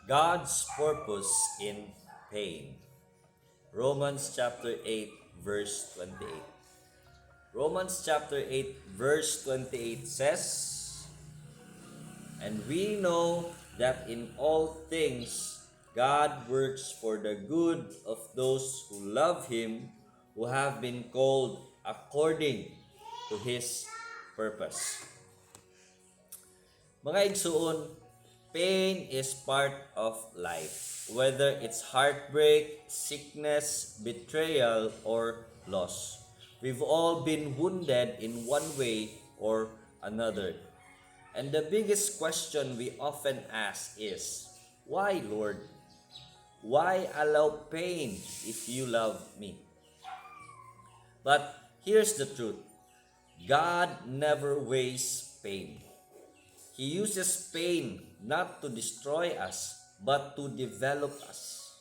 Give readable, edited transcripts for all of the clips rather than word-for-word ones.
God's purpose in pain. Romans chapter 8 verse 28. Romans chapter 8 verse 28 says, "And we know that in all things God works for the good of those who love Him, who have been called according to His purpose." Mga igsuon, pain is part of life. Whether it's heartbreak, sickness, betrayal, or loss. We've all been wounded in one way or another. And the biggest question we often ask is, why, Lord? Why allow pain if you love me? But here's the truth. God never wastes pain. He uses pain not to destroy us, but to develop us.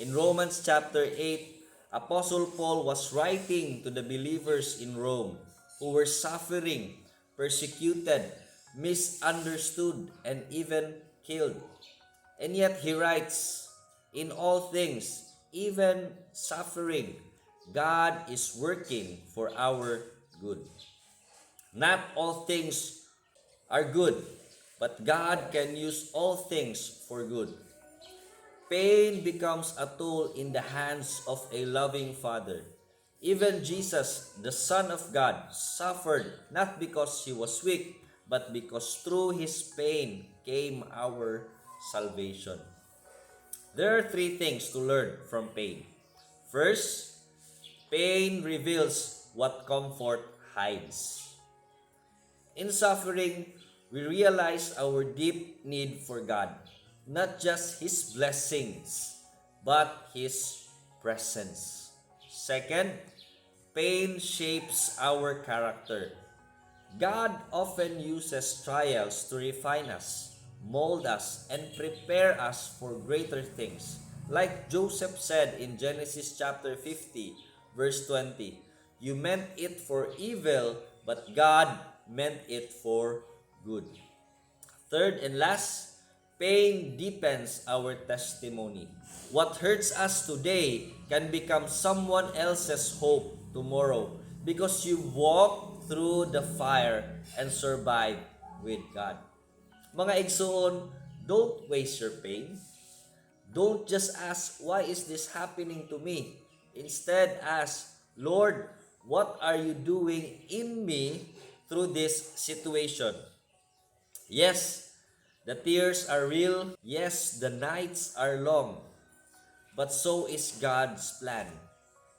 In Romans chapter 8, Apostle Paul was writing to the believers in Rome who were suffering, persecuted, misunderstood, and even killed. And yet he writes, "In all things, even suffering, God is working for our good." Not all things are good, but God can use all things for good. Pain becomes a tool in the hands of a loving Father. Even Jesus, the Son of God, suffered not because He was weak, but because through His pain came our salvation. There are three things to learn from pain. First, pain reveals what comfort hides. In suffering, we realize our deep need for God, not just His blessings, but His presence. Second, pain shapes our character. God often uses trials to refine us, mold us, and prepare us for greater things. Like Joseph said in Genesis chapter 50, verse 20, "You meant it for evil, but God meant it for good." Third and last, pain deepens our testimony. What hurts us today can become someone else's hope tomorrow because you walked through the fire and survived with God. Mga igsoon, don't waste your pain. Don't just ask, "Why is this happening to me?" Instead, ask, "Lord, what are you doing in me through this situation?" Yes, the tears are real. Yes, the nights are long. But so is God's plan.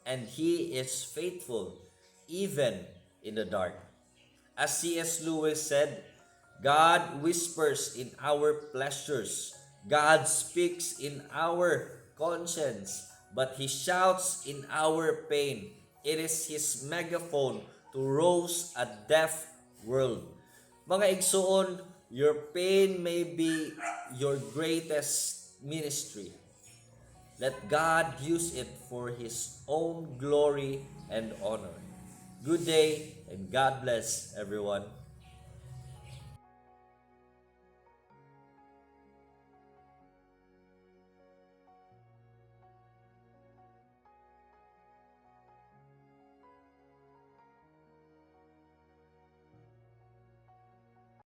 And He is faithful even in the dark. As C.S. Lewis said, "God whispers in our pleasures. God speaks in our conscience. But He shouts in our pain. It is His megaphone to rouse a deaf world." Mga igsoon, your pain may be your greatest ministry. Let God use it for His own glory and honor. Good day and God bless everyone.